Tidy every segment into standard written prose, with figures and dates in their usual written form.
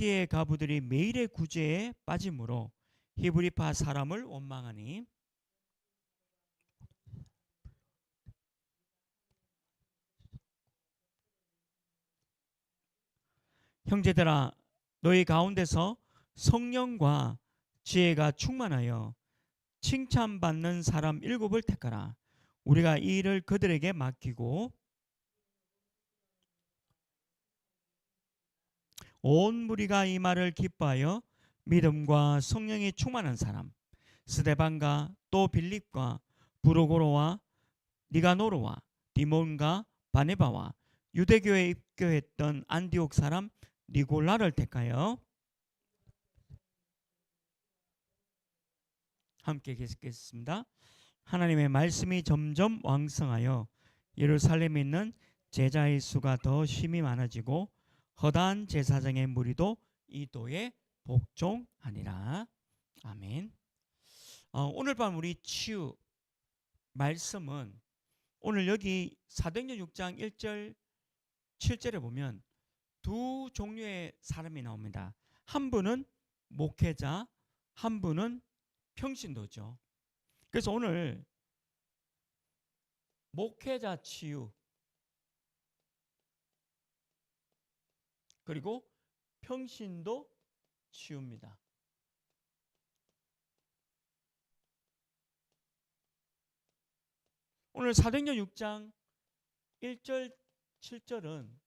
악기의 가부들이 매일의 구제에 빠짐으로 히브리파 사람을 원망하니 형제들아 너희 가운데서 성령과 지혜가 충만하여 칭찬받는 사람 7을 택하라. 우리가 이 일을 그들에게 맡기고 온 무리가 이 말을 기뻐하여 믿음과 성령이 충만한 사람 스데반과 또 빌립과 부르고로와 니가노르와 디몬과 바네바와 유대교에 입교했던 안디옥 사람 니골라를 택하여 함께 계시겠습니다. 하나님의 말씀이 점점 왕성하여 예루살렘에 있는 제자의 수가 더 심히 많아지고 허다한 제사장의 무리도 이 도에 복종하니라. 아멘. 오늘 밤 우리 치유 말씀은 오늘 여기 사도행전 6장 1절 7절에 보면 두 종류의 사람이 나옵니다. 한 분은 목회자, 한 분은 평신도죠. 그래서 오늘 목회자 치유 그리고 평신도 치유입니다. 오늘 사도행전 6장 1절 7절은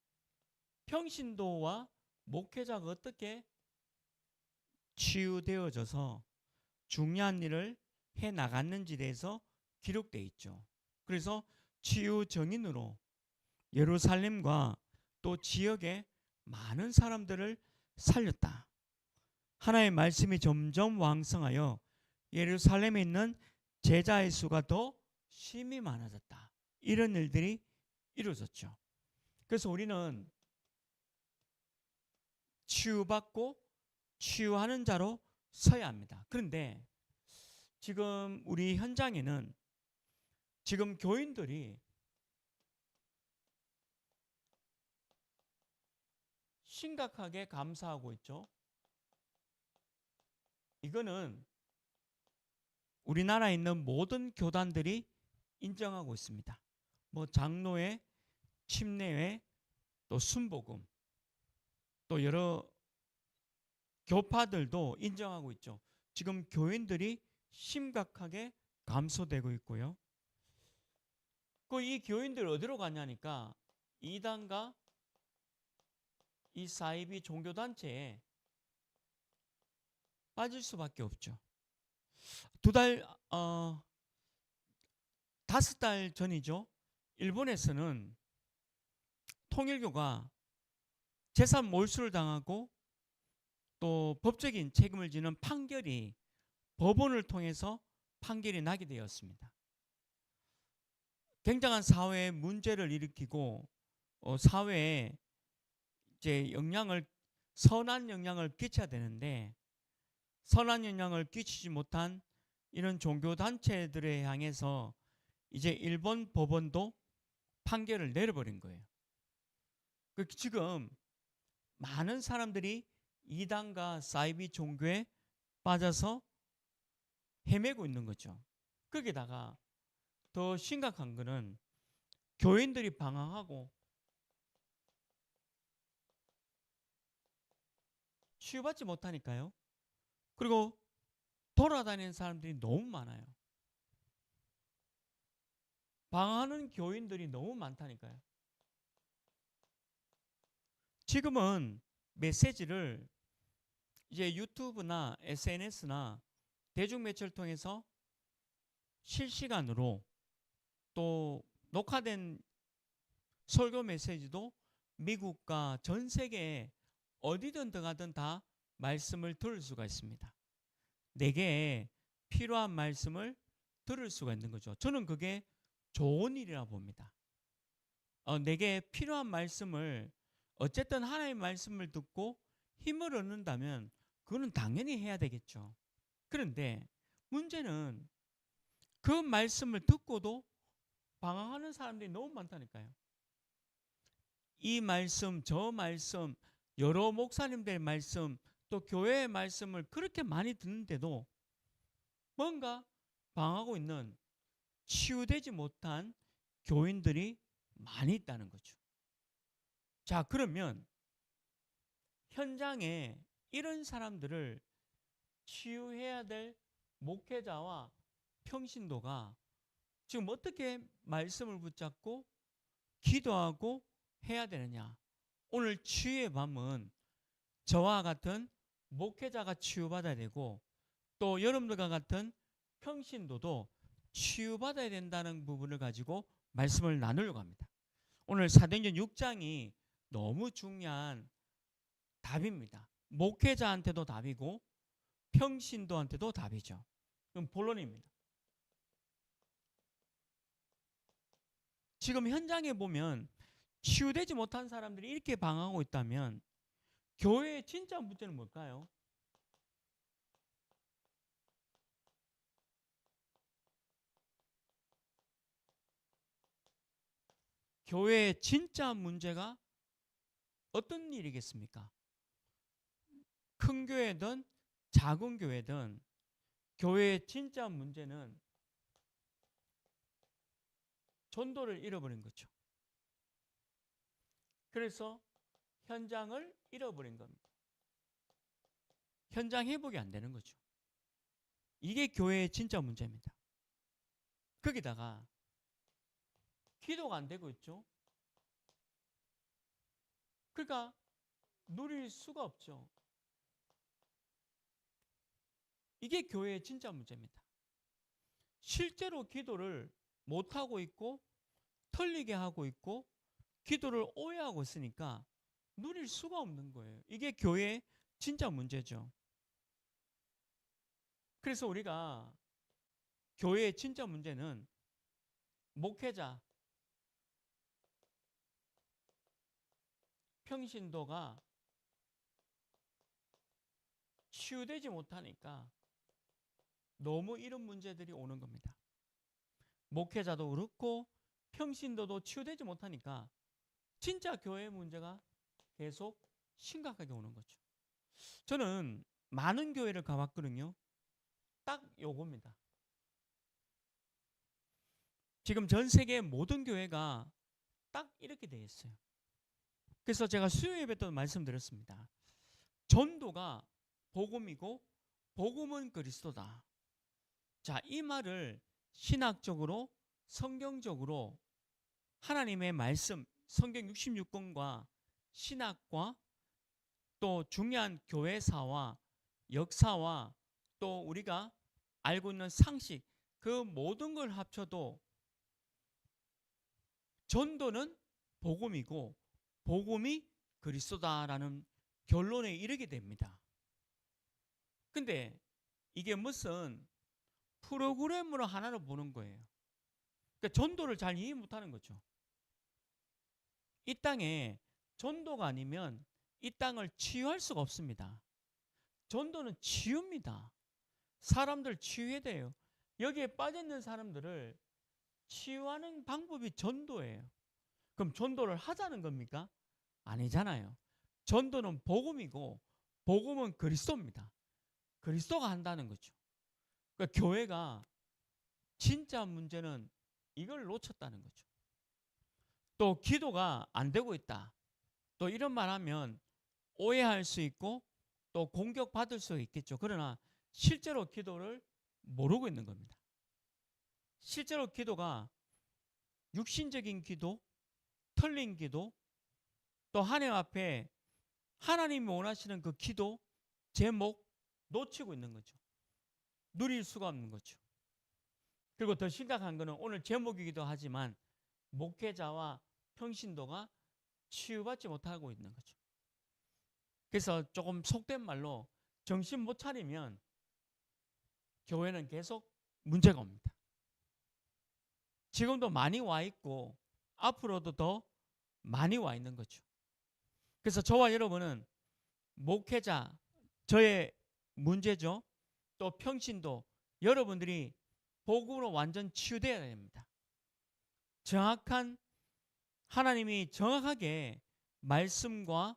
평신도와 목회자가 어떻게 치유되어져서 중요한 일을 해 나갔는지에 대해서 기록되어 있죠. 그래서 치유 정인으로 예루살렘과 또 지역의 많은 사람들을 살렸다. 하나님의 말씀이 점점 왕성하여 예루살렘에 있는 제자의 수가 더 심히 많아졌다. 이런 일들이 이루어졌죠. 그래서 우리는 치유받고 치유하는 자로 서야 합니다. 그런데 지금 우리 현장에는 지금 교인들이 심각하게 감사하고 있죠. 이거는 우리나라에 있는 모든 교단들이 인정하고 있습니다. 뭐 장로회, 침례회, 또 순복음, 또 여러 교파들도 인정하고 있죠. 지금 교인들이 심각하게 감소되고 있고요. 이 교인들 어디로 가냐니까 이단과 이 사이비 종교단체에 빠질 수밖에 없죠. 5달 전이죠. 일본에서는 통일교가 재산 몰수를 당하고 또 법적인 책임을 지는 판결이 법원을 통해서 판결이 나게 되었습니다. 굉장한 사회에 문제를 일으키고 사회에 이제 선한 영향을 끼쳐야 되는데 선한 영향을 끼치지 못한 이런 종교 단체들에 향해서 이제 일본 법원도 판결을 내려버린 거예요. 지금 많은 사람들이 이단과 사이비 종교에 빠져서 헤매고 있는 거죠. 거기다가 더 심각한 거는 교인들이 방황하고 치유받지 못하니까요. 그리고 돌아다니는 사람들이 너무 많아요. 방황하는 교인들이 너무 많다니까요. 지금은 메시지를 이제 유튜브나 SNS나 대중매체를 통해서 실시간으로 또 녹화된 설교 메시지도 미국과 전 세계에 어디든 들어가든 다 말씀을 들을 수가 있습니다. 내게 필요한 말씀을 들을 수가 있는 거죠. 저는 그게 좋은 일이라 봅니다. 내게 필요한 말씀을 어쨌든 하나님의 말씀을 듣고 힘을 얻는다면 그거는 당연히 해야 되겠죠. 그런데 문제는 그 말씀을 듣고도 방황하는 사람들이 너무 많다니까요. 이 말씀 저 말씀 여러 목사님들의 말씀 또 교회의 말씀을 그렇게 많이 듣는데도 뭔가 방황하고 있는 치유되지 못한 교인들이 많이 있다는 거죠. 자, 그러면 현장에 이런 사람들을 치유해야 될 목회자와 평신도가 지금 어떻게 말씀을 붙잡고 기도하고 해야 되느냐? 오늘 치유의 밤은 저와 같은 목회자가 치유받아야 되고 또 여러분들과 같은 평신도도 치유받아야 된다는 부분을 가지고 말씀을 나누려고 합니다. 오늘 사도행전 6장이 너무 중요한 답입니다. 목회자한테도 답이고 평신도한테도 답이죠. 그럼 본론입니다. 지금 현장에 보면 치유되지 못한 사람들이 이렇게 방황하고 있다면 교회의 진짜 문제는 뭘까요? 교회의 진짜 문제가 어떤 일이겠습니까? 큰 교회든 작은 교회든 교회의 진짜 문제는 전도를 잃어버린 거죠. 그래서 현장을 잃어버린 겁니다. 현장 회복이 안 되는 거죠. 이게 교회의 진짜 문제입니다. 거기다가 기도가 안 되고 있죠. 그러니까 누릴 수가 없죠. 이게 교회의 진짜 문제입니다. 실제로 기도를 못하고 있고 틀리게 하고 있고 기도를 오해하고 있으니까 누릴 수가 없는 거예요. 이게 교회의 진짜 문제죠. 그래서 우리가 교회의 진짜 문제는 목회자, 평신도가 치유되지 못하니까 너무 이런 문제들이 오는 겁니다. 목회자도 그렇고 평신도도 치유되지 못하니까 진짜 교회의 문제가 계속 심각하게 오는 거죠. 저는 많은 교회를 가봤거든요. 딱 요겁니다. 지금 전 세계 모든 교회가 딱 이렇게 되어 있어요. 그래서 제가 수요 예배 때도 말씀드렸습니다. 전도가 복음이고 복음은 그리스도다. 자, 이 말을 신학적으로 성경적으로 하나님의 말씀 성경 66권과 신학과 또 중요한 교회사와 역사와 또 우리가 알고 있는 상식 그 모든 걸 합쳐도 전도는 복음이고 복음이 그리스도다라는 결론에 이르게 됩니다. 근데 이게 무슨 프로그램으로 하나로 보는 거예요. 그러니까 전도를 잘 이해 못하는 거죠. 이 땅에 전도가 아니면 이 땅을 치유할 수가 없습니다. 전도는 치유입니다. 사람들 치유해야 돼요. 여기에 빠져있는 사람들을 치유하는 방법이 전도예요. 그럼 전도를 하자는 겁니까? 아니잖아요. 전도는 복음이고 복음은 그리스도입니다. 그리스도가 한다는 거죠. 그러니까 교회가 진짜 문제는 이걸 놓쳤다는 거죠. 또 기도가 안 되고 있다. 또 이런 말 하면 오해할 수 있고 또 공격받을 수 있겠죠. 그러나 실제로 기도를 모르고 있는 겁니다. 실제로 기도가 육신적인 기도, 틀린 기도, 또 하나님 앞에 하나님이 원하시는 그 기도 제목 놓치고 있는 거죠. 누릴 수가 없는 거죠. 그리고 더 심각한 거는 오늘 제목이기도 하지만 목회자와 평신도가 치유받지 못하고 있는 거죠. 그래서 조금 속된 말로 정신 못 차리면 교회는 계속 문제가 옵니다. 지금도 많이 와 있고 앞으로도 더 많이 와 있는 거죠. 그래서 저와 여러분은 목회자, 저의 문제죠. 또 평신도, 여러분들이 복음으로 완전 치유되어야 됩니다. 정확한 하나님이 정확하게 말씀과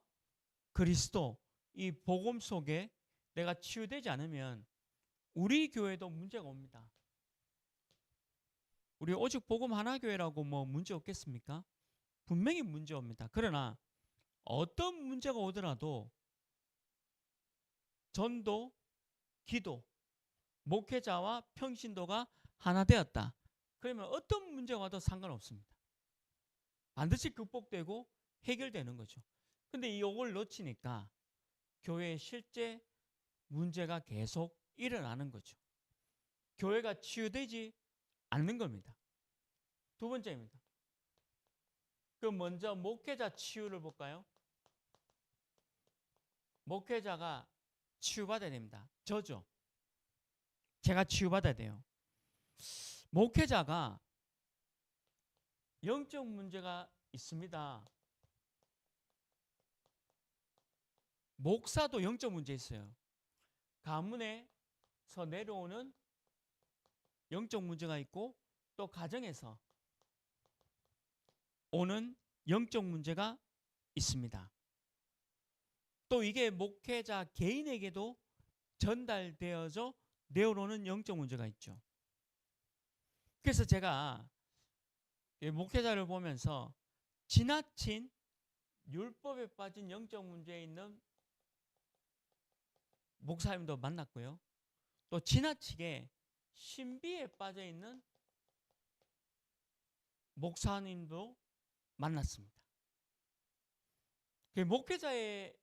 그리스도 이 복음 속에 내가 치유되지 않으면 우리 교회도 문제가 옵니다. 우리 오직 복음 하나 교회라고 뭐 문제 없겠습니까? 분명히 문제 옵니다. 그러나 어떤 문제가 오더라도 전도, 기도, 목회자와 평신도가 하나 되었다. 그러면 어떤 문제가 와도 상관없습니다. 반드시 극복되고 해결되는 거죠. 근데 이걸 놓치니까 교회에 실제 문제가 계속 일어나는 거죠. 교회가 치유되지 않는 겁니다. 두 번째입니다. 그럼 먼저 목회자 치유를 볼까요? 목회자가 치유받아야 됩니다. 저죠. 제가 치유받아야 돼요. 목회자가 영적 문제가 있습니다. 목사도 영적 문제 있어요. 가문에서 내려오는 영적 문제가 있고 또 가정에서 오는 영적 문제가 있습니다. 또 이게 목회자 개인에게도 전달되어져 내려오는 영적 문제가 있죠. 그래서 제가 목회자를 보면서 지나친 율법에 빠진 영적 문제에 있는 목사님도 만났고요. 또 지나치게 신비에 빠져 있는 목사님도 만났습니다. 목회자의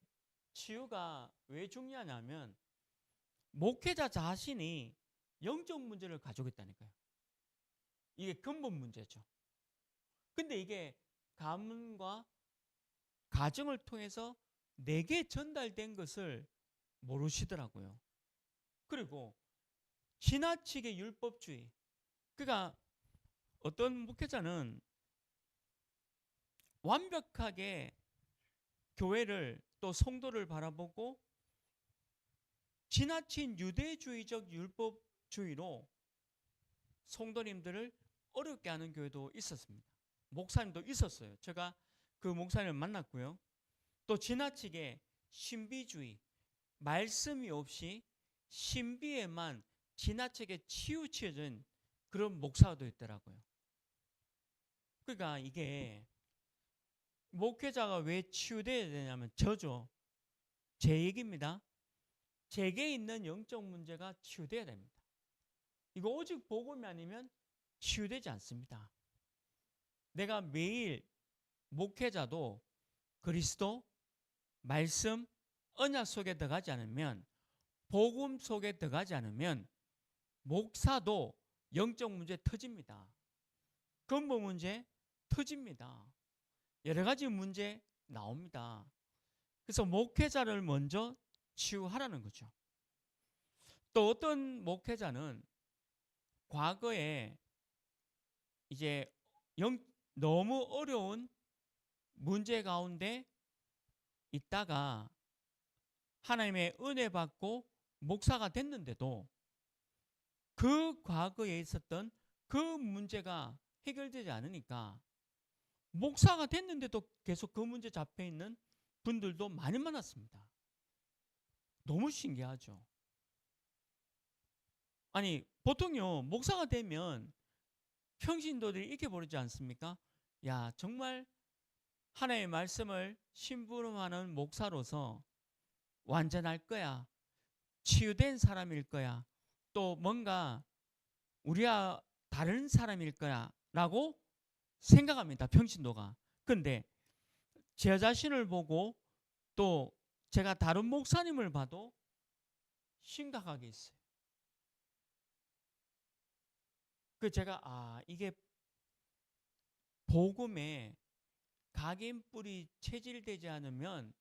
치유가 왜 중요하냐면 목회자 자신이 영적 문제를 가지고 있다니까요. 이게 근본 문제죠. 근데 이게 가문과 가정을 통해서 내게 전달된 것을 모르시더라고요. 그리고 지나치게 율법주의. 그러니까 어떤 목회자는 완벽하게 교회를 또 성도를 바라보고 지나친 유대주의적 율법주의로 성도님들을 어렵게 하는 교회도 있었습니다. 목사님도 있었어요. 제가 그 목사님을 만났고요. 또 지나치게 신비주의, 말씀이 없이 신비에만 지나치게 치우쳐진 그런 목사도 있더라고요. 그러니까 이게 목회자가 왜 치유돼야 되냐면 저죠. 제 얘기입니다. 제게 있는 영적 문제가 치유돼야 됩니다. 이거 오직 복음이 아니면 치유되지 않습니다. 내가 매일 목회자도 그리스도, 말씀, 언약 속에 들어가지 않으면 복음 속에 들어가지 않으면 목사도 영적 문제 터집니다. 근본 문제 터집니다. 여러 가지 문제 나옵니다. 그래서 목회자를 먼저 치유하라는 거죠. 또 어떤 목회자는 과거에 이제 너무 어려운 문제 가운데 있다가 하나님의 은혜 받고 목사가 됐는데도 그 과거에 있었던 그 문제가 해결되지 않으니까 목사가 됐는데도 계속 그 문제 잡혀 있는 분들도 많이 만났습니다. 너무 신기하죠. 아니 보통요 목사가 되면 평신도들이 이렇게 부르지 않습니까? 야 정말 하나님의 말씀을 심부름하는 목사로서 완전할 거야. 치유된 사람일 거야. 또 뭔가 우리와 다른 사람일 거야 라고 생각합니다. 평신도가. 근데 제 자신을 보고 또 제가 다른 목사님을 봐도 심각하게 있어요. 그 제가 이게 복음에 각인뿔이 체질되지 않으면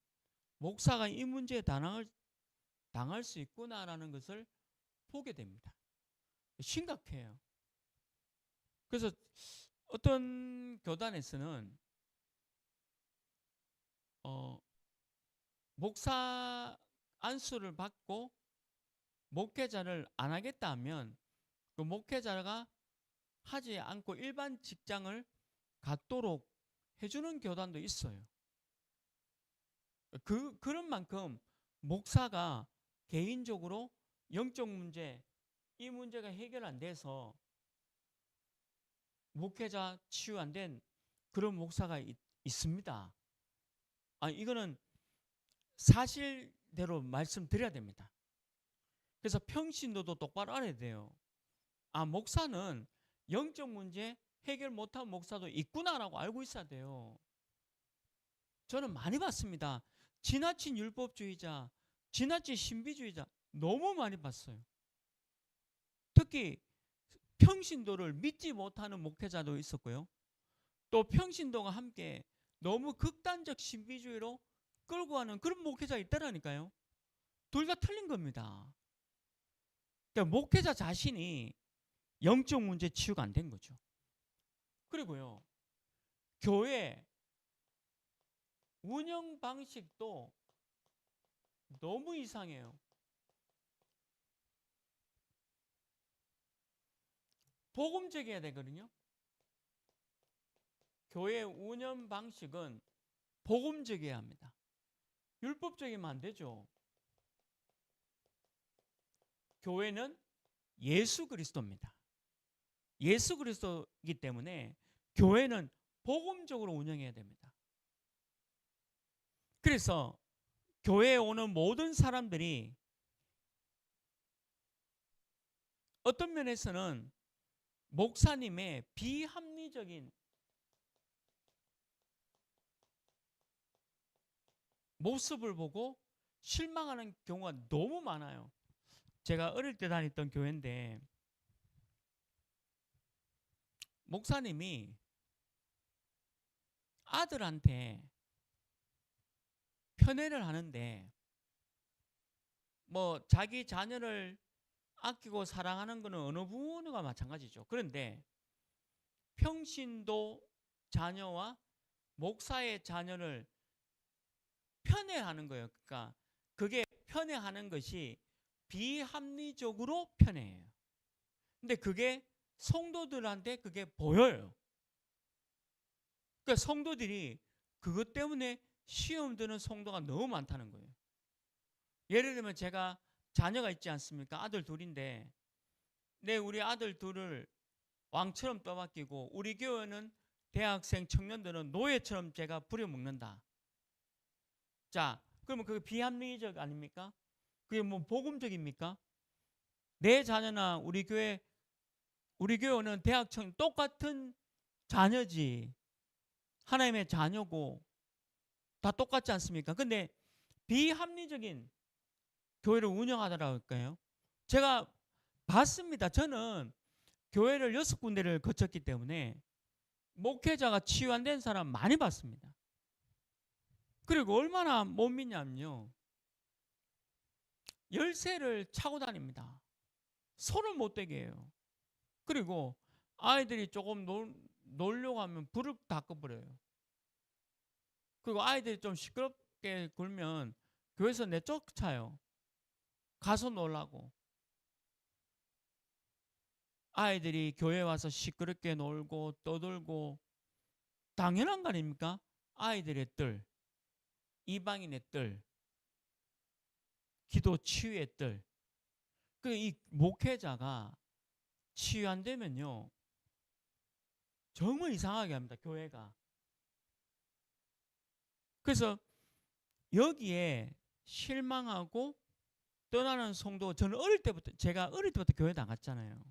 목사가 이 문제에 당할 수 있구나라는 것을 보게 됩니다. 심각해요. 그래서 어떤 교단에서는 목사 안수를 받고 목회자를 안 하겠다 하면 그 목회자가 하지 않고 일반 직장을 갖도록 해주는 교단도 있어요. 그런 만큼 목사가 개인적으로 영적 문제, 이 문제가 해결 안 돼서 목회자 치유 안 된 그런 목사가 있습니다. 이거는 사실대로 말씀드려야 됩니다. 그래서 평신도도 똑바로 알아야 돼요. 목사는 영적 문제 해결 못한 목사도 있구나라고 알고 있어야 돼요. 저는 많이 봤습니다. 지나친 율법주의자, 지나친 신비주의자 너무 많이 봤어요. 특히 평신도를 믿지 못하는 목회자도 있었고요. 또 평신도가 함께 너무 극단적 신비주의로 끌고 가는 그런 목회자 있다라니까요. 둘 다 틀린 겁니다. 그러니까 목회자 자신이 영적 문제 치유가 안 된 거죠. 그리고요, 교회 운영 방식도 너무 이상해요. 복음적이어야 되거든요. 교회 운영 방식은 복음적이어야 합니다. 율법적이면 안 되죠. 교회는 예수 그리스도입니다. 예수 그리스도이기 때문에 교회는 복음적으로 운영해야 됩니다. 그래서 교회에 오는 모든 사람들이 어떤 면에서는 목사님의 비합리적인 모습을 보고 실망하는 경우가 너무 많아요. 제가 어릴 때 다녔던 교회인데 목사님이 아들한테 편애를 하는데 뭐 자기 자녀를 아끼고 사랑하는 것은 어느 부모가 마찬가지죠. 그런데 평신도 자녀와 목사의 자녀를 편애하는 거예요. 그러니까 그게 편애하는 것이 비합리적으로 편애해요. 근데 그게 성도들한테 그게 보여요. 그러니까 성도들이 그것 때문에 시험 드는 성도가 너무 많다는 거예요. 예를 들면 제가 자녀가 있지 않습니까? 아들 둘인데 우리 아들 둘을 왕처럼 떠맡기고 우리 교회는 대학생 청년들은 노예처럼 제가 부려먹는다. 자, 그러면 그게 비합리적 아닙니까? 그게 뭐 복음적입니까? 내 자녀나 우리 교회는 대학 청년 똑같은 자녀지. 하나님의 자녀고 다 똑같지 않습니까? 근데 비합리적인 교회를 운영하더라고 할까요? 제가 봤습니다. 저는 교회를 6군데를 거쳤기 때문에 목회자가 치유 안 된 사람 많이 봤습니다. 그리고 얼마나 못 믿냐면요. 열쇠를 차고 다닙니다. 손을 못 대게 해요. 그리고 아이들이 조금 놀려고 하면 불을 다 꺼버려요. 그리고 아이들이 좀 시끄럽게 굴면 교회에서 내쫓아요. 가서 놀라고. 아이들이 교회 와서 시끄럽게 놀고 떠들고 당연한 거 아닙니까? 아이들의 뜰, 이방인의 뜰, 기도 치유의 뜰. 이 목회자가 치유 안 되면요 정말 이상하게 합니다. 교회가. 그래서 여기에 실망하고 떠나는 성도, 저는 제가 어릴 때부터 교회 나갔잖아요.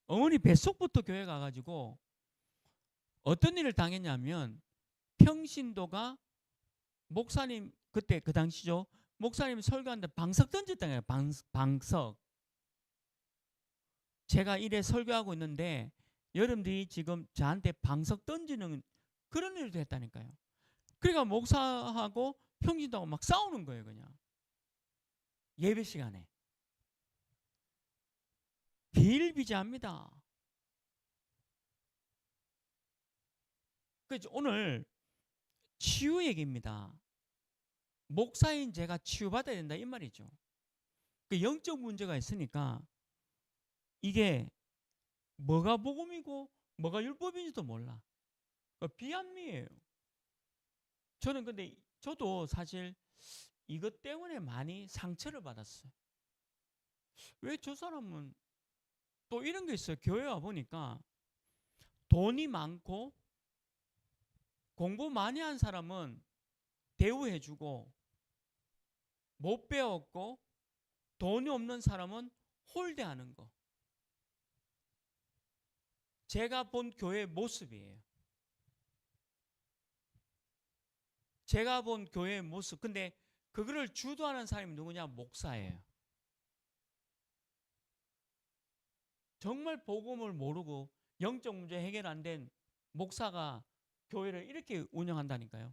어머니 뱃속부터 교회 가가지고 어떤 일을 당했냐면 평신도가 목사님 그때 그 당시죠. 목사님 설교하는데 방석 던졌다는 거예요. 방석. 제가 이래 설교하고 있는데 여러분들이 지금 저한테 방석 던지는 그런 일도 했다니까요. 그러니까 목사하고 평신도하고 막 싸우는 거예요. 그냥 예배 시간에. 비일비재합니다. 그래서 오늘 치유 얘기입니다. 목사인 제가 치유받아야 된다 이 말이죠. 그 영적 문제가 있으니까 이게 뭐가 복음이고 뭐가 율법인지도 몰라. 비합리예요. 저는 근데 저도 사실 이것 때문에 많이 상처를 받았어요. 왜 저 사람은 또 이런 게 있어요. 교회 와 보니까 돈이 많고 공부 많이 한 사람은 대우해주고 못 배웠고 돈이 없는 사람은 홀대하는 거. 제가 본 교회의 모습이에요. 제가 본 교회의 모습. 근데 그거를 주도하는 사람이 누구냐? 목사예요. 정말 복음을 모르고 영적 문제 해결 안 된 목사가 교회를 이렇게 운영한다니까요.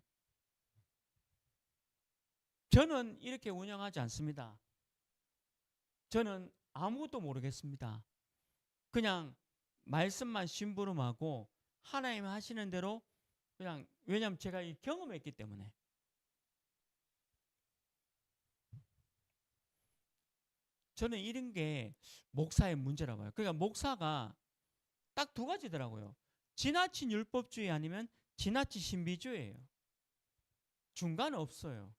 저는 이렇게 운영하지 않습니다. 저는 아무것도 모르겠습니다. 그냥 말씀만 심부름하고 하나님 하시는 대로 그냥, 왜냐하면 제가 이 경험했기 때문에. 저는 이런 게 목사의 문제라고 봐요. 그러니까 목사가 딱 두 가지더라고요. 지나친 율법주의 아니면 지나친 신비주의예요. 중간 없어요.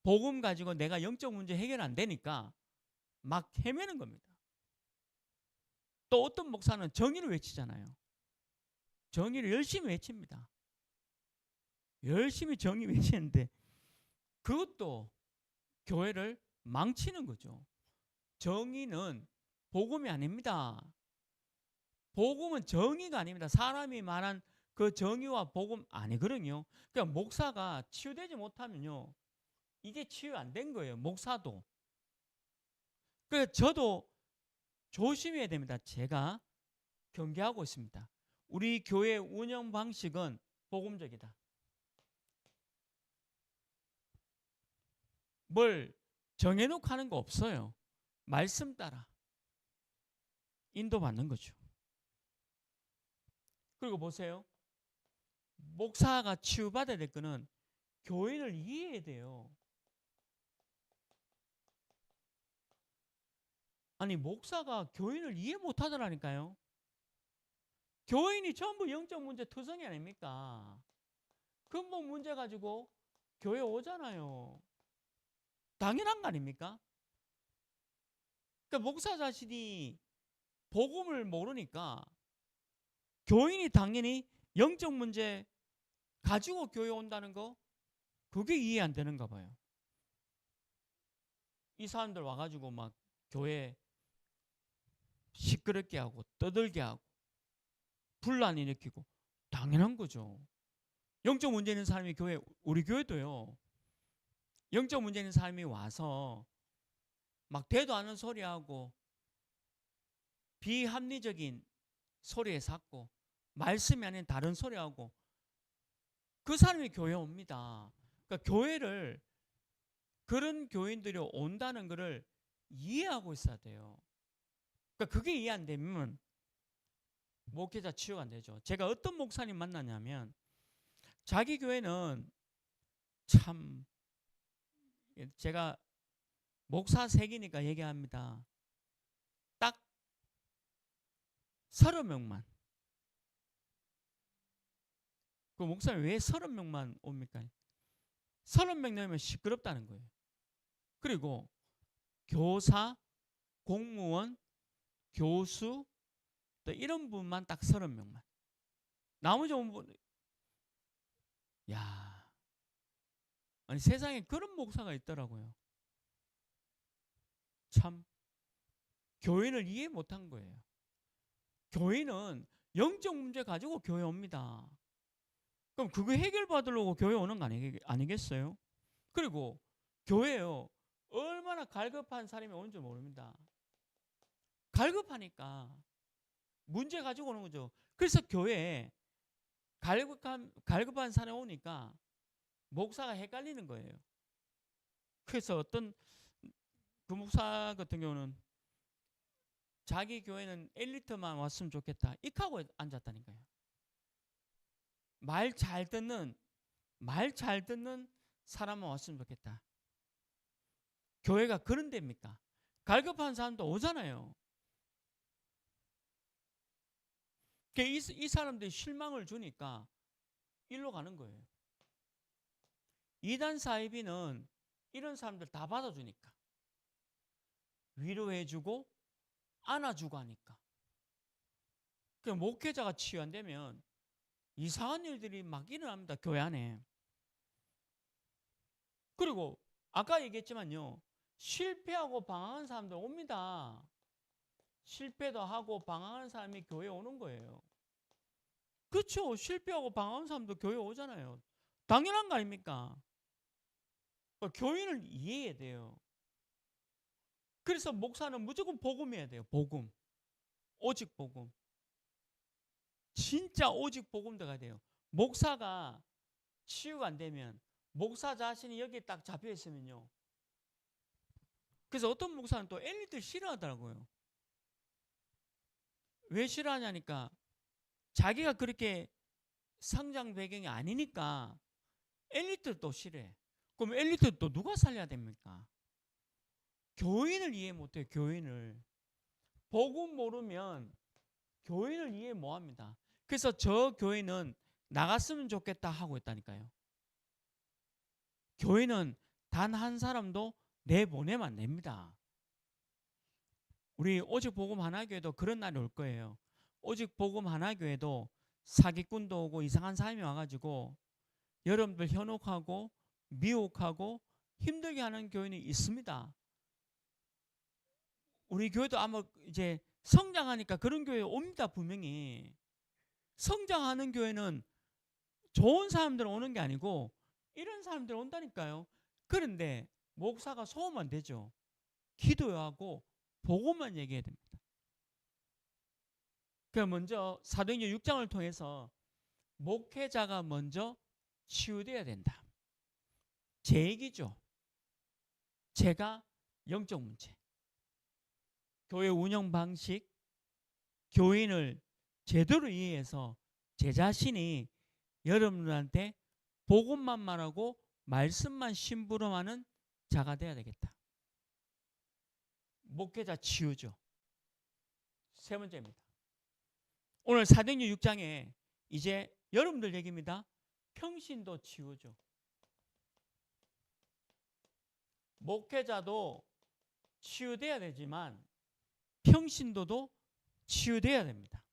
복음 가지고 내가 영적 문제 해결 안 되니까 막 헤매는 겁니다. 또 어떤 목사는 정의를 외치잖아요. 정의를 열심히 외칩니다. 열심히 정의 외치는데 그것도 교회를 망치는 거죠. 정의는 복음이 아닙니다. 복음은 정의가 아닙니다. 사람이 말한 그 정의와 복음 아니거든요. 그러니까 목사가 치유되지 못하면요, 이게 치유 안 된 거예요. 목사도. 그래서 저도 조심해야 됩니다. 제가 경계하고 있습니다. 우리 교회 운영 방식은 복음적이다. 뭘 정해놓고 하는 거 없어요. 말씀 따라 인도받는 거죠. 그리고 보세요. 목사가 치유받아야 될 거는 교인을 이해해야 돼요. 아니, 목사가 교인을 이해 못하더라니까요. 교인이 전부 영적 문제 투성이 아닙니까? 근본 문제 가지고 교회 오잖아요. 당연한 거 아닙니까? 그러니까 목사 자신이 복음을 모르니까 교인이 당연히 영적 문제 가지고 교회 온다는 거, 그게 이해 안 되는가 봐요. 이 사람들 와가지고 막 교회 시끄럽게 하고 떠들게 하고 분란 일으키고, 당연한 거죠. 영적 문제 있는 사람이 교회, 우리 교회도요, 영적 문제 있는 사람이 와서 막 되도 않은 소리하고 비합리적인 소리에 샀고 말씀이 아닌 다른 소리하고, 그 사람이 교회 옵니다. 그러니까 교회를, 그런 교인들이 온다는 것을 이해하고 있어야 돼요. 그러니까 그게 이해 안 되면 목회자 치유가 안 되죠. 제가 어떤 목사님 만나냐면 자기 교회는 참, 제가 목사 색이니까 얘기합니다. 딱 30명만. 그 목사님 왜 30명만 옵니까? 30명 넘으면 시끄럽다는 거예요. 그리고 교사, 공무원, 교수, 또 이런 분만 딱 30명만. 나머지 분, 야, 아니 세상에 그런 목사가 있더라고요. 참 교인을 이해 못한 거예요. 교인은 영적 문제 가지고 교회 옵니다. 그럼 그거 해결받으려고 교회 오는 거 아니겠어요? 그리고 교회요, 얼마나 갈급한 사람이 오는 줄 모릅니다. 갈급하니까 문제 가지고 오는 거죠. 그래서 교회에 갈급한 사람이 오니까 목사가 헷갈리는 거예요. 그래서 어떤 그 목사 같은 경우는 자기 교회는 엘리트만 왔으면 좋겠다, 이하고 앉았다니까요. 말 잘 듣는 사람만 왔으면 좋겠다. 교회가 그런 데입니까? 갈급한 사람도 오잖아요. 이 사람들이 실망을 주니까 일로 가는 거예요. 이단 사이비는 이런 사람들 다 받아주니까. 위로해주고 안아주고 하니까. 그 목회자가 치유 안 되면 이상한 일들이 막 일어납니다. 교회 안에. 그리고 아까 얘기했지만요. 실패하고 방황하는 사람들 옵니다. 실패도 하고 방황하는 사람이 교회에 오는 거예요. 그렇죠. 실패하고 방황하는 사람도 교회에 오잖아요. 당연한 거 아닙니까? 교인을 이해해야 돼요. 그래서 목사는 무조건 복음해야 돼요. 복음. 오직 복음. 진짜 오직 복음 들어가야 돼요. 목사가 치유가 안 되면 목사 자신이 여기에 딱 잡혀 있으면요. 그래서 어떤 목사는 또 엘리트 싫어하더라고요. 왜 싫어하냐니까 자기가 그렇게 성장 배경이 아니니까 엘리트를 또 싫어해. 그럼 엘리트 또 누가 살려야 됩니까? 교인을 이해 못해요. 교인을. 복음 모르면 교인을 이해 못합니다. 그래서 저 교인은 나갔으면 좋겠다 하고 있다니까요. 교인은 단 한 사람도 내보내면 안 됩니다. 우리 오직 복음 하나교회도 그런 날이 올 거예요. 오직 복음 하나교회도 사기꾼도 오고 이상한 사람이 와가지고 여러분들 현혹하고 미혹하고 힘들게 하는 교인이 있습니다. 우리 교회도 아마 이제 성장하니까 그런 교회 옵니다. 분명히. 성장하는 교회는 좋은 사람들 오는 게 아니고 이런 사람들 온다니까요. 그런데 목사가 소음만 되죠. 기도하고 복음만 얘기해야 됩니다. 그럼 먼저 사도행전 6장을 통해서 목회자가 먼저 치유돼야 된다. 제 얘기죠. 제가 영적 문제, 교회 운영 방식, 교인을 제대로 이해해서 제 자신이 여러분들한테 복음만 말하고 말씀만 심부름하는 자가 돼야 되겠다. 목회자 치유죠. 세 번째입니다. 오늘 사도행전 6장에 이제 여러분들 얘기입니다. 평신도 치유죠. 목회자도 치유돼야 되지만 평신도도 치유돼야 됩니다.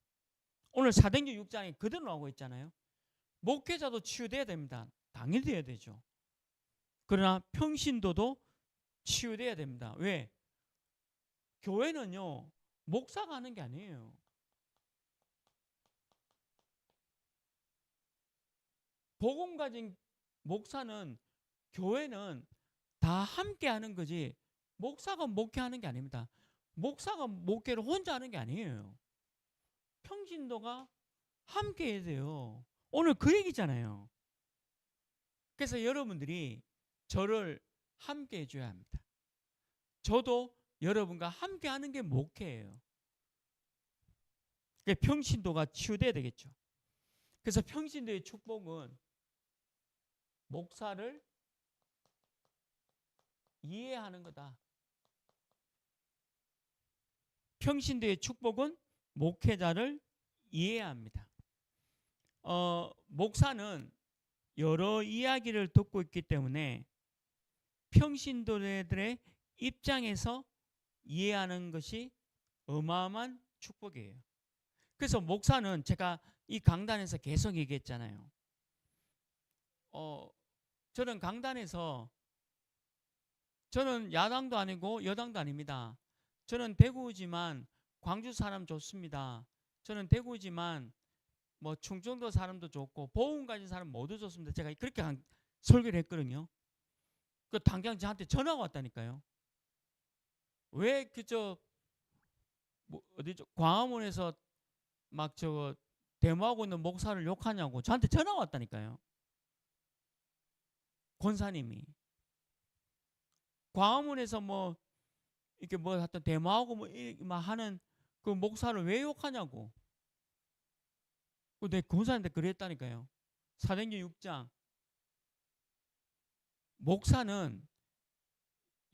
오늘 사도행전 6장에 그대로 나오고 있잖아요. 목회자도 치유돼야 됩니다. 당연히 돼야 되죠. 그러나 평신도도 치유돼야 됩니다. 왜? 교회는요, 목사가 하는 게 아니에요. 복음 가진 목사는, 교회는 다 함께 하는 거지 목사가 목회하는 게 아닙니다. 목사가 목회를 혼자 하는 게 아니에요. 평신도가 함께 해야 돼요. 오늘 그 얘기잖아요. 그래서 여러분들이 저를 함께 해줘야 합니다. 저도 여러분과 함께 하는 게 목회예요. 평신도가 치유돼야 되겠죠. 그래서 평신도의 축복은 목사를 이해하는 거다. 평신도의 축복은 목회자를 이해해야 합니다. 목사는 여러 이야기를 듣고 있기 때문에 평신도들의 입장에서 이해하는 것이 어마어마한 축복이에요. 그래서 목사는 제가 이 강단에서 계속 얘기했잖아요. 저는 강단에서 저는 야당도 아니고 여당도 아닙니다. 저는 대구지만 광주 사람 좋습니다. 저는 대구지만 뭐 충청도 사람도 좋고 보험 가진 사람 모두 좋습니다. 제가 그렇게 설교를 했거든요. 그 당장 저한테 전화가 왔다니까요. 왜 그저 뭐 어디죠? 광화문에서 막 저거 데모하고 있는 목사를 욕하냐고 저한테 전화가 왔다니까요. 권사님이 광화문에서 뭐 이렇게 뭐 하여튼 데모하고 뭐 하는 그 목사를 왜 욕하냐고. 내 권사한테 그랬다니까요. 사도행전 6장. 목사는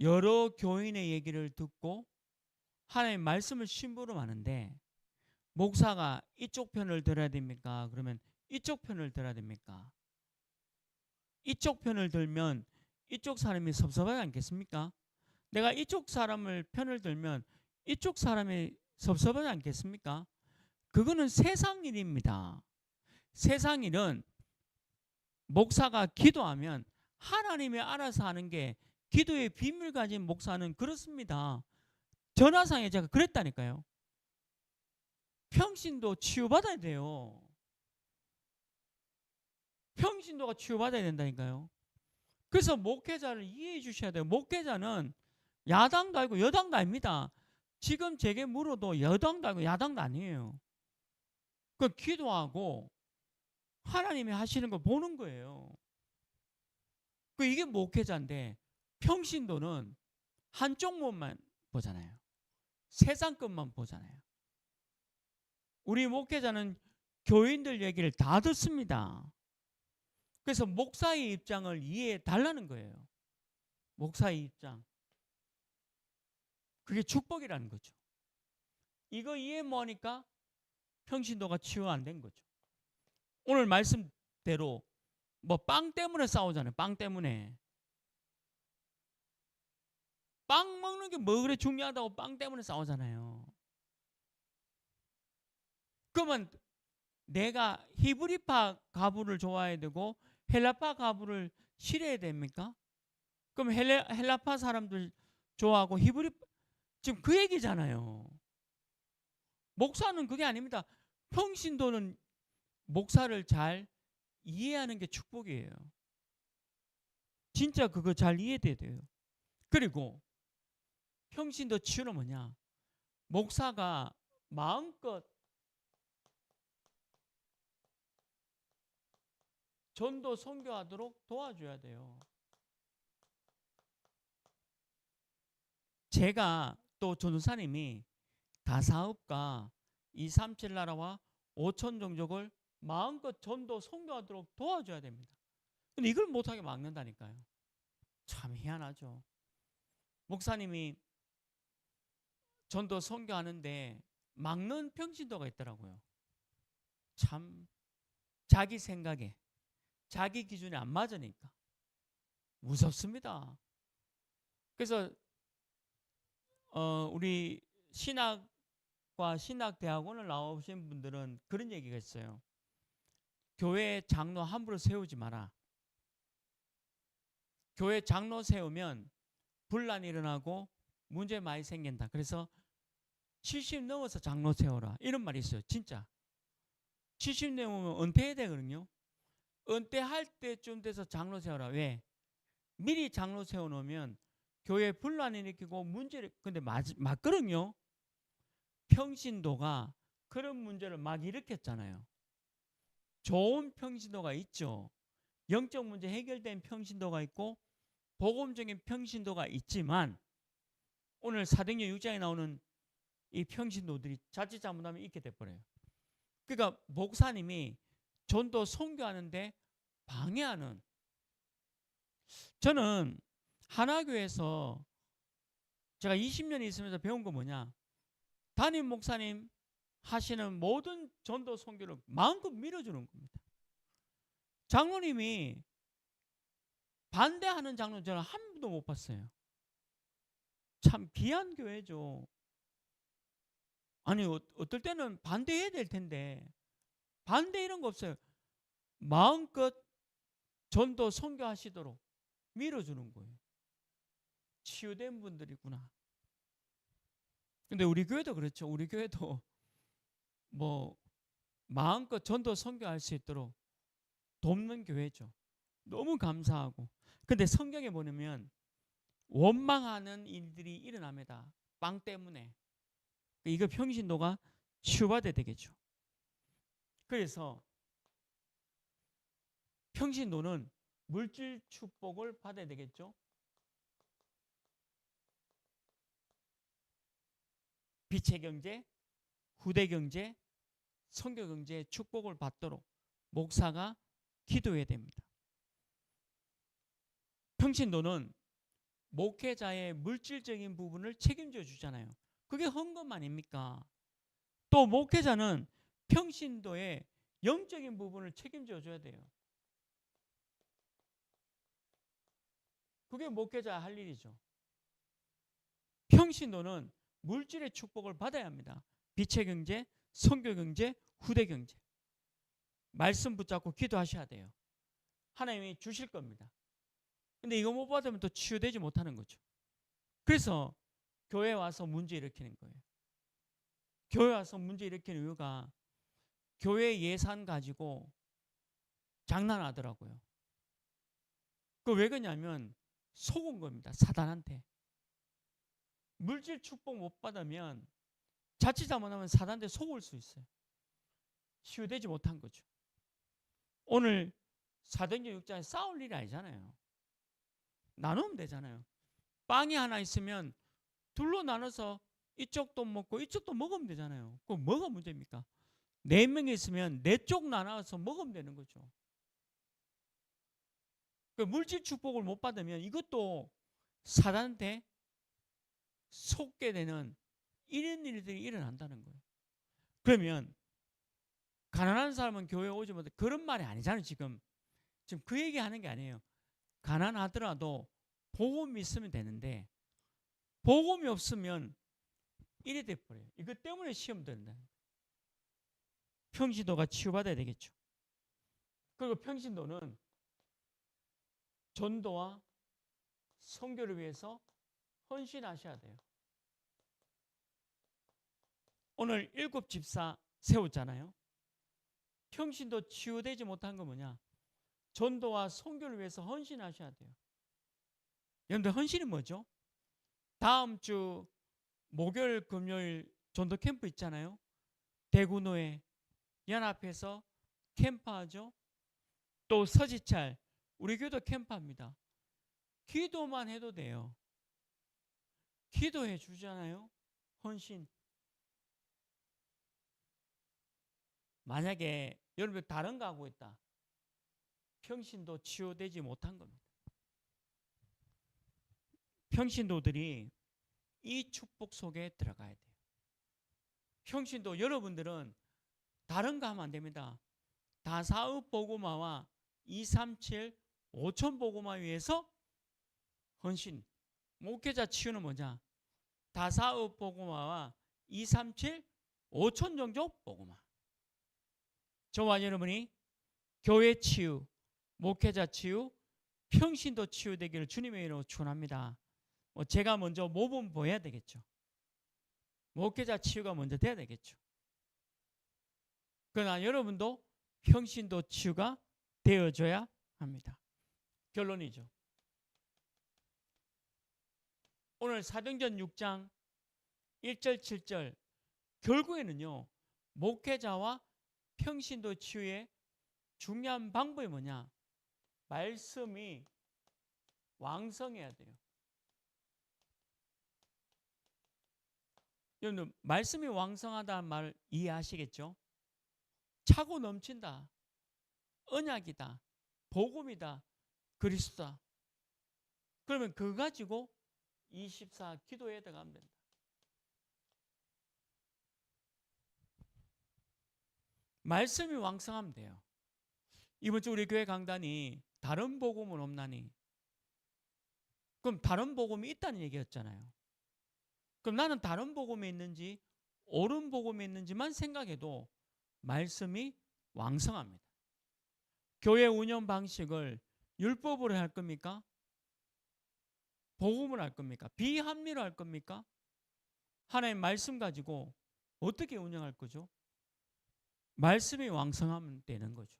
여러 교인의 얘기를 듣고 하나님의 말씀을 심부름하는데 목사가 이쪽 편을 들어야 됩니까? 그러면 이쪽 편을 들어야 됩니까? 이쪽 편을 들면 이쪽 사람이 섭섭하지 않겠습니까? 내가 이쪽 사람을 편을 들면 이쪽 사람이 섭섭하지 않겠습니까? 그거는 세상 일입니다. 세상 일은 목사가 기도하면 하나님이 알아서 하는 게 기도의 비밀 가진 목사는 그렇습니다. 전화상에 제가 그랬다니까요. 평신도 치유받아야 돼요. 평신도가 치유받아야 된다니까요. 그래서 목회자를 이해해 주셔야 돼요. 목회자는 야당도 아니고 여당도 아닙니다. 지금 제게 물어도 여당도 아니고 야당도 아니에요. 그 기도하고 하나님이 하시는 걸 보는 거예요. 그 이게 목회자인데 평신도는 한쪽 몸만 보잖아요. 세상 것만 보잖아요. 우리 목회자는 교인들 얘기를 다 듣습니다. 그래서 목사의 입장을 이해해 달라는 거예요. 목사의 입장. 그게 축복이라는 거죠. 이거 이해 못하니까 평신도가 치유 안 된 거죠. 오늘 말씀대로 뭐 빵 때문에 싸우잖아요. 빵 때문에. 빵 먹는 게 뭐 그래 중요하다고 빵 때문에 싸우잖아요. 그러면 내가 히브리파 가부를 좋아해야 되고 헬라파 가부를 싫어해야 됩니까? 그럼 헬라파 사람들 좋아하고 히브리 지금 그 얘기잖아요. 목사는 그게 아닙니다. 평신도는 목사를 잘 이해하는 게 축복이에요. 진짜 그거 잘 이해돼야 돼요. 그리고 평신도 치유는 뭐냐? 목사가 마음껏 전도 선교하도록 도와줘야 돼요. 제가 또 전도사님이 다사업과 237 나라와 5천 종족을 마음껏 전도 선교하도록 도와줘야 됩니다. 근데 이걸 못하게 막는다니까요. 참 희한하죠. 목사님이 전도 선교하는데 막는 평신도가 있더라고요. 참 자기 생각에 자기 기준에 안 맞으니까 무섭습니다. 그래서 우리 신학과 신학대학원을 나오신 분들은 그런 얘기가 있어요. 교회 장로 함부로 세우지 마라. 교회 장로 세우면 분란이 일어나고 문제 많이 생긴다. 그래서 70 넘어서 장로 세워라. 이런 말이 있어요. 진짜. 70 넘으면 은퇴해야 되거든요. 은퇴할 때쯤 돼서 장로 세워라. 왜? 미리 장로 세워놓으면 교회 분란이 일으키고 문제를 근데 맞거든요. 평신도가 그런 문제를 막 일으켰잖아요. 좋은 평신도가 있죠. 영적 문제 해결된 평신도가 있고 복음적인 평신도가 있지만 오늘 사도행전 6장에 나오는 이 평신도들이 자칫 잘못하면 있게 돼버려요. 그러니까 목사님이 전도 선교하는데 방해하는, 저는 하나교에서 제가 20년 있으면서 배운 거 뭐냐, 담임 목사님 하시는 모든 전도 선교를 마음껏 밀어주는 겁니다. 장로님이 반대하는 장로는 저는 한 번도 못 봤어요. 참 귀한 교회죠. 아니 어떨 때는 반대해야 될 텐데 반대 이런 거 없어요. 마음껏 전도 선교하시도록 밀어주는 거예요. 치유된 분들이구나. 근데 우리 교회도 그렇죠. 우리 교회도 뭐 마음껏 전도 선교할 수 있도록 돕는 교회죠. 너무 감사하고. 근데 성경에 보면 원망하는 일들이 일어납니다. 빵 때문에. 이거 평신도가 치유받아야 되겠죠. 그래서 평신도는 물질 축복을 받아야 되겠죠. 빛의 경제, 후대 경제, 선교 경제의 축복을 받도록 목사가 기도해야 됩니다. 평신도는 목회자의 물질적인 부분을 책임져 주잖아요. 그게 헌금 아닙니까? 또 목회자는 평신도의 영적인 부분을 책임져 줘야 돼요. 그게 목회자의 할 일이죠. 평신도는 물질의 축복을 받아야 합니다. 빛의 경제, 선교 경제, 후대 경제. 말씀 붙잡고 기도하셔야 돼요. 하나님이 주실 겁니다. 근데 이거 못 받으면 또 치유되지 못하는 거죠. 그래서 교회에 와서 문제 일으키는 거예요. 교회 와서 문제 일으키는 이유가 교회 예산 가지고 장난하더라고요. 그 왜 그러냐면 속은 겁니다. 사단한테. 물질 축복 못 받으면 자칫 잘못하면 사단한테 속을 수 있어요. 치유되지 못한 거죠. 오늘 사도행전 6장에 싸울 일이 아니잖아요. 나누면 되잖아요. 빵이 하나 있으면 둘로 나눠서 이쪽도 먹고 이쪽도 먹으면 되잖아요. 그럼 뭐가 문제입니까? 4명이 있으면 4쪽 나눠서 먹으면 되는 거죠. 그 물질 축복을 못 받으면 이것도 사단한테 속게 되는 이런 일들이 일어난다는 거예요. 그러면 가난한 사람은 교회에 오지 못해. 그런 말이 아니잖아요. 지금 그 얘기하는 게 아니에요. 가난하더라도 복음이 있으면 되는데 복음이 없으면 이래 돼버려요. 이것 때문에 시험 된다. 평신도가 치유받아야 되겠죠. 그리고 평신도는 전도와 선교를 위해서 헌신하셔야 돼요. 오늘 7 집사 세웠잖아요. 평신도 치유되지 못한 건 뭐냐? 전도와 선교를 위해서 헌신하셔야 돼요. 여러분들 헌신이 뭐죠? 다음 주 목요일 금요일 전도 캠프 있잖아요. 대구노회 연합해서 캠프하죠. 또 서지찰 우리 교도 캠프합니다. 기도만 해도 돼요. 기도해 주잖아요. 헌신. 만약에 여러분 다른 거 하고 있다. 평신도 치유되지 못한 겁니다. 평신도들이 이 축복 속에 들어가야 돼요. 평신도 여러분들은 다른 거 하면 안 됩니다. 다사의 복음화와 237 5천 복음화 위해서 헌신. 목회자 치유는 뭐냐? 다사의 복음화와 237 5천 종족 복음화. 저와 여러분이 교회 치유, 목회자 치유, 평신도 치유되기를 주님의 이름으로 축원합니다. 제가 먼저 모범 보여야 되겠죠. 목회자 치유가 먼저 돼야 되겠죠. 그러나 여러분도 평신도 치유가 되어줘야 합니다. 결론이죠. 오늘 사도행전 6장 1절 7절 결국에는요. 목회자와 평신도 치유의 중요한 방법이 뭐냐? 말씀이 왕성해야 돼요. 여러분 말씀이 왕성하다는 말 이해하시겠죠? 차고 넘친다. 언약이다. 복음이다. 그리스도다. 그러면 그거 가지고 24 기도에 들어가면 된다. 말씀이 왕성하면 돼요. 이번 주 우리 교회 강단이 다른 복음은 없나니? 그럼 다른 복음이 있다는 얘기였잖아요. 그럼 나는 다른 복음이 있는지 옳은 복음이 있는지만 생각해도 말씀이 왕성합니다. 교회 운영 방식을 율법으로 할 겁니까? 복음을 할 겁니까? 비합리로 할 겁니까? 하나님 말씀 가지고 어떻게 운영할 거죠? 말씀이 왕성하면 되는 거죠.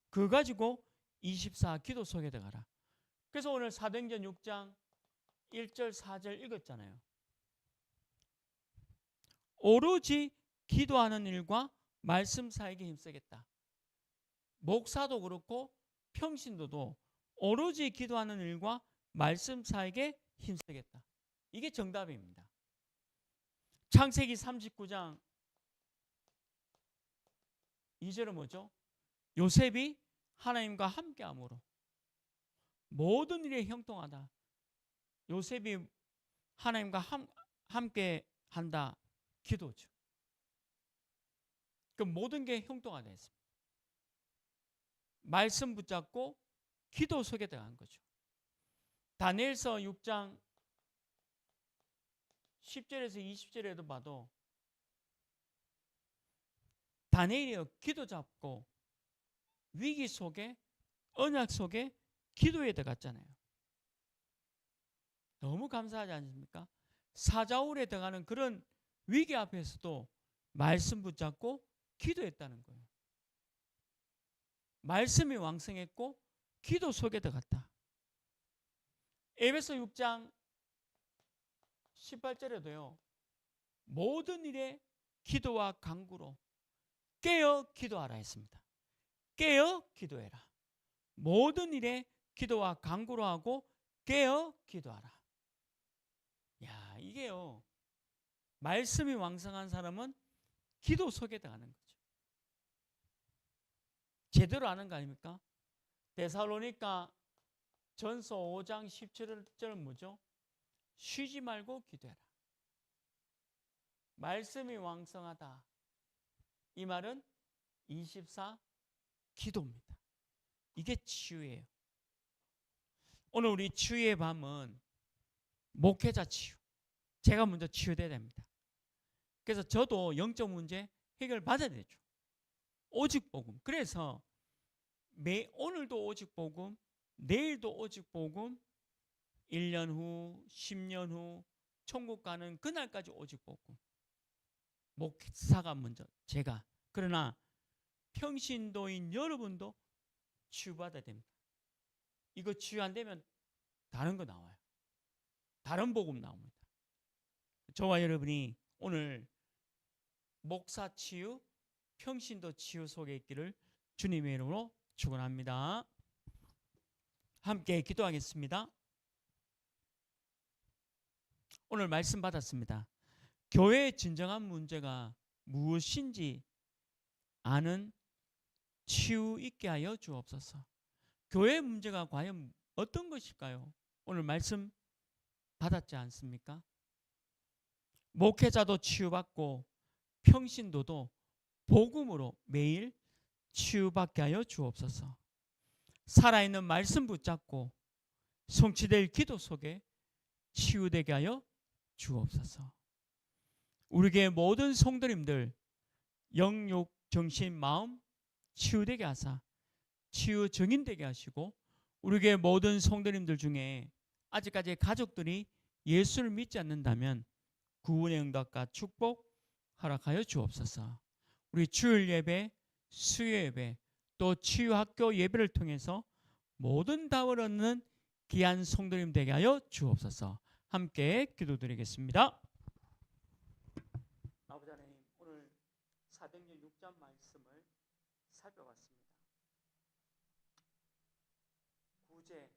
그거 가지고 24 기도 속에 들어가라. 그래서 오늘 사도행전 6장 1절 4절 읽었잖아요. 오로지 기도하는 일과 말씀 사역에 힘쓰겠다. 목사도 그렇고 평신도도 오로지 기도하는 일과 말씀 사역에 힘쓰겠다. 이게 정답입니다. 창세기 39장 2절은 뭐죠? 요셉이 하나님과 함께함으로 모든 일에 형통하다. 요셉이 하나님과 함께 한다. 기도죠. 그 모든 게 형통하다 했습니다. 말씀 붙잡고 기도 속에 들어간 거죠. 다니엘서 6장 10절에서 20절에도 봐도 다니엘이 기도 잡고 위기 속에 언약 속에 기도에 들어갔잖아요. 너무 감사하지 않습니까? 사자울에 들어가는 그런 위기 앞에서도 말씀 붙잡고 기도했다는 거예요. 말씀이 왕성했고 기도 속에 들어갔다. 에베소 6장 18절에도요. 모든 일에 기도와 간구로 깨어 기도하라 했습니다. 깨어 기도해라. 모든 일에 기도와 간구로 하고 깨어 기도하라. 야, 이게요. 말씀이 왕성한 사람은 기도 속에 들어가는 거죠. 제대로 아는 거 아닙니까? 데살로니가 전서 5장 17절은 뭐죠? 쉬지 말고 기도해라. 말씀이 왕성하다. 이 말은 24 기도입니다. 이게 치유예요. 오늘 우리 치유의 밤은 목회자 치유. 제가 먼저 치유돼야 됩니다. 그래서 저도 영적 문제 해결 받아야 되죠. 오직 복음. 그래서 오늘도 오직 복음, 내일도 오직 복음, 1년 후, 10년 후 천국 가는 그날까지 오직 복음. 목사가 먼저 제가. 그러나 평신도인 여러분도 치유받아야 됩니다. 이거 치유 안 되면 다른 거 나와요. 다른 복음 나옵니다. 저와 여러분이 오늘 목사 치유, 평신도 치유 속에 있기를 주님의 이름으로 축원합니다. 함께 기도하겠습니다. 오늘 말씀 받았습니다. 교회의 진정한 문제가 무엇인지 아는 치유 있게 하여 주옵소서. 교회의 문제가 과연 어떤 것일까요? 오늘 말씀 받았지 않습니까? 목회자도 치유받고 평신도도 복음으로 매일 치유받게 하여 주옵소서. 살아있는 말씀 붙잡고 성취될 기도 속에 치유되게 하여 주옵소서. 우리 교회 모든 성도님들 영육 정신 마음 치유되게 하사 치유 증인되게 하시고, 우리 교회 모든 성도님들 중에 아직까지 가족들이 예수를 믿지 않는다면 구원의 응답과 축복 허락하여 주옵소서. 우리 주일 예배, 수요 예배, 또 치유학교 예배를 통해서 모든 답을 얻는 귀한 성도님 되게 하여 주옵소서. 함께 기도드리겠습니다. 아버지 하나님, 오늘 사도행전 6장 말씀을 살펴봤습니다. 구제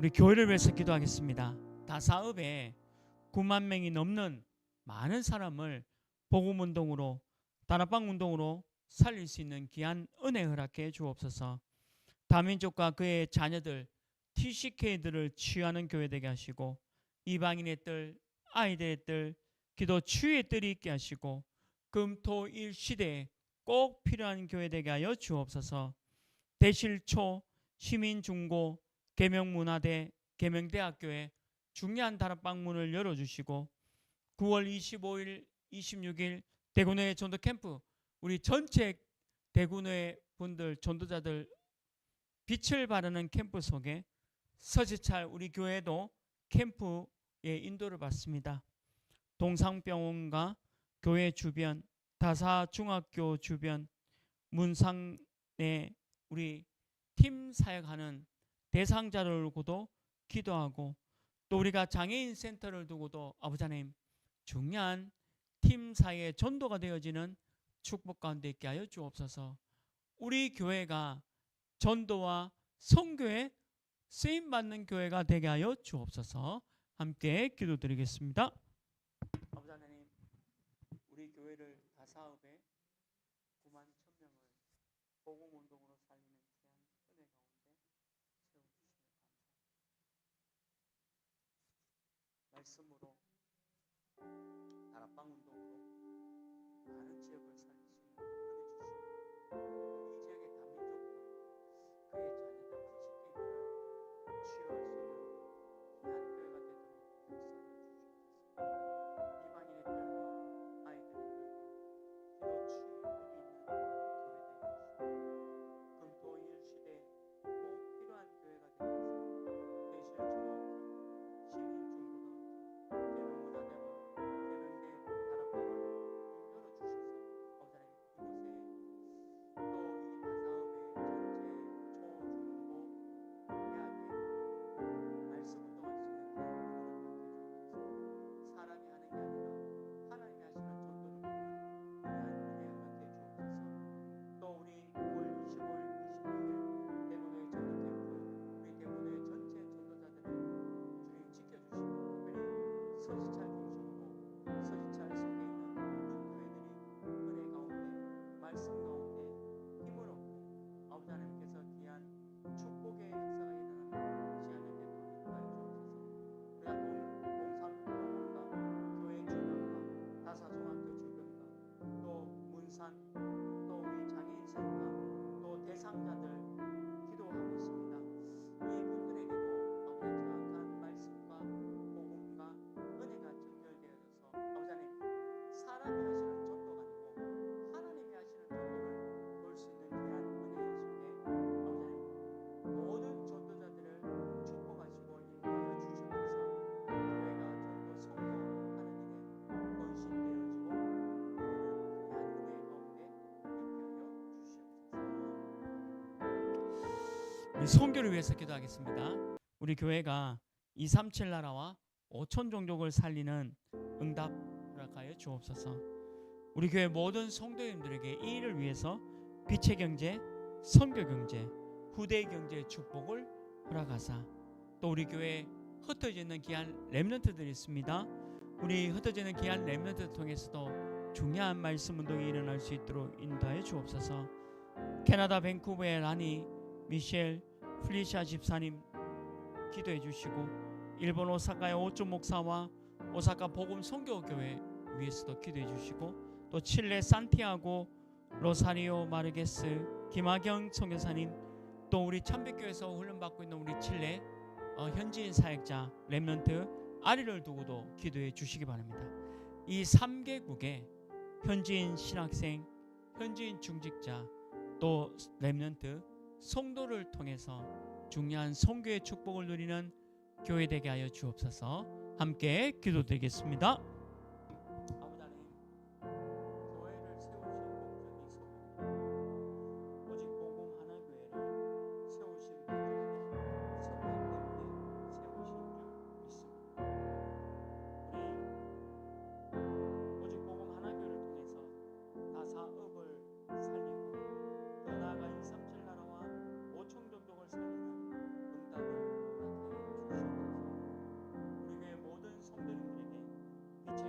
우리 교회를 위해서 기도하겠습니다. 다사읍에 9만 명이 넘는 많은 사람을 복음운동으로, 다락방 운동으로 살릴 수 있는 귀한 은혜 허락해 주옵소서. 다민족과 그의 자녀들 TCK들을 치유하는 교회 되게 하시고 이방인의 뜰, 아이들의 뜰, 기도 치유의 뜰이 있게 하시고 금토일 시대에 꼭 필요한 교회 되게 하여 주옵소서. 대실초, 시민중고, 계명문화대, 계명대학교에 중요한 다락방 문을 열어주시고 9월 25일, 26일 대구내 전도 캠프 우리 전체 대구내 분들 전도자들 빛을 바라는 캠프 속에 서지찰 우리 교회도 캠프에 인도를 받습니다. 동상병원과 교회 주변, 다사중학교 주변, 문상에 우리 팀 사역하는 대상자를 두고도 기도하고 또 우리가 장애인 센터를 두고도 아버지 하나님 중요한 팀 사이의 전도가 되어지는 축복 가운데 있게 하여 주옵소서. 우리 교회가 전도와 선교에 쓰임받는 교회가 되게 하여 주옵소서. 함께 기도드리겠습니다. 아버지 하나님, 우리 교회를 다사업에 9만 1,000명을 복음운동으로 살리는 귀한 은혜 가운데 세워주시며 감사합니다. 말씀으로 다락방 운동으로 많은 지역을 살리시는 은혜 주시고 또 이 지역의 다민족과 그의 자녀들 TCK들을 치유할 수 있는 귀한 교회가 되도록 역사하여 주시옵소서. 이방인의 뜰과 아이들의 뜰과 기도 치유들이 있는 교회 되게 하시고 금토일 시대에 꼭 필요한 교회가 되게 하시고 대실초등학교, 시민중고등학교, 계명문화대와 계명대 다락방을 열어주셔서 아버지 하나님 이곳에 또 이 다사업의 전체 초중고 대학에 말씀 운동할 수 있는 귀한 은혜를 허락해 주옵소서. 사람이 하는 게 아니라 하나님이 하시는 전도를 보는 귀한 은혜 허락해 주옵소서. 또 우리 9월 25일, 26일 대구내 전도 캠프 우리 대구내 전체 전도자들을 주님 지켜주시고 특별히 서지찰 중심으로 서지찰 속에 있는 모든 교회들이 은혜 가운데 말씀 가운데 힘을 얻고 아버지 하나님께서 귀한 축복의 역사가 일어나는 시간이 되도록 인도하여 주옵소서. 우리가 동산병원과 교회 주변과 다사중학교 주변과 또 문산 또 우리 장애인 센터 또 대상자들 기도하고 있습니다. 이분들에게도 아버지 정확한 말씀과 복음과 은혜가 전결되어져서 아버지 하나님 사람이 하시는 전도가 아니고 하나님이 하시는 전도를 볼 수 있는 귀한 은혜 속에 아버지 하나님 모든 전도자들을 축복하시고 인도하여 주시옵소서. 교회가 전도 선교하는 일에 헌신되어지고 우리는 귀한 은혜 가운데 있게 하여 주시옵소서. 우리 선교를 위해서 기도하겠습니다. 우리 교회가 237 나라와 5천 종족을 살리는 응답 허락하여 주옵소서. 우리 교회 모든 성도님들에게 이 일을 위해서 빛의 경제, 선교 경제, 후대의 경제의 축복을 허락하사 또 우리 교회에 흩어져 있는 귀한 렘넌트들이 있습니다. 우리 흩어져 있는 귀한 렘넌트를 통해서도 중요한 말씀 운동이 일어날 수 있도록 인도하여 주옵소서. 캐나다 밴쿠버의 라니, 미셸, 플리샤 집사님 기도해 주시고 일본 오사카의 오쭈 목사와 오사카 복음 선교교회 위에서도 기도해 주시고 또 칠레 산티아고 로사리오 마르게스 김하경 선교사님 또 우리 참백교회에서 훈련받고 있는 우리 칠레 현지인 사역자 렘넌트 아리를 두고도 기도해 주시기 바랍니다. 이 3개국의 현지인 신학생, 현지인 중직자 또 렘넌트 성도를 통해서 중요한 선교의 축복을 누리는 교회 되게 하여 주옵소서. 함께 기도드리겠습니다. 아버지 하나님, 교회를 세우신 목적이 소명입니다. 오직 복음 하나 교회를 세우신 목적이 소명 때문에 세우신 줄 믿습니다. 우리 오직 복음 하나 교회를 통해서 다사업을 살리고 더 나아가 237 나라와 5천 종족을 살리는 응답을 허락하여 주시옵소서. 우리 교회 모든 성도님들에게 빛의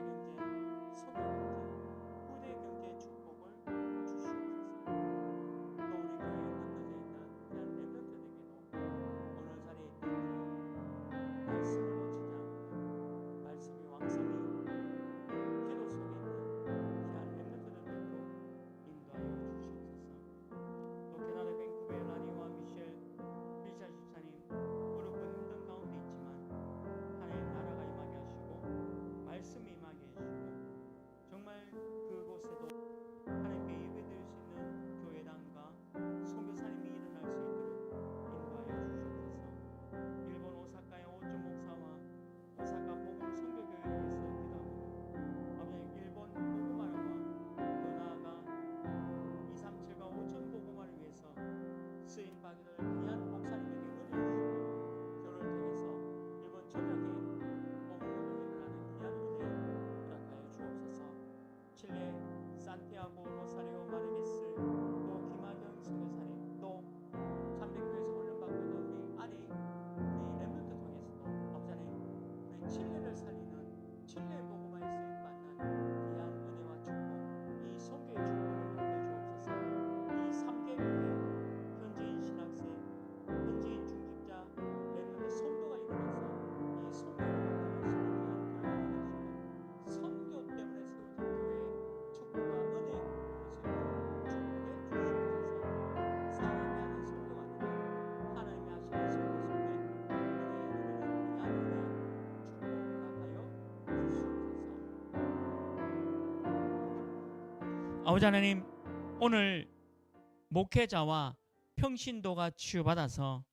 아버지 하나님, 오늘 목회자와 평신도가 치유받아서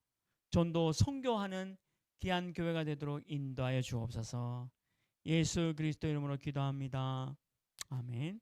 전도 선교하는 귀한 교회가 되도록 인도하여 주옵소서. 예수 그리스도 이름으로 기도합니다. 아멘.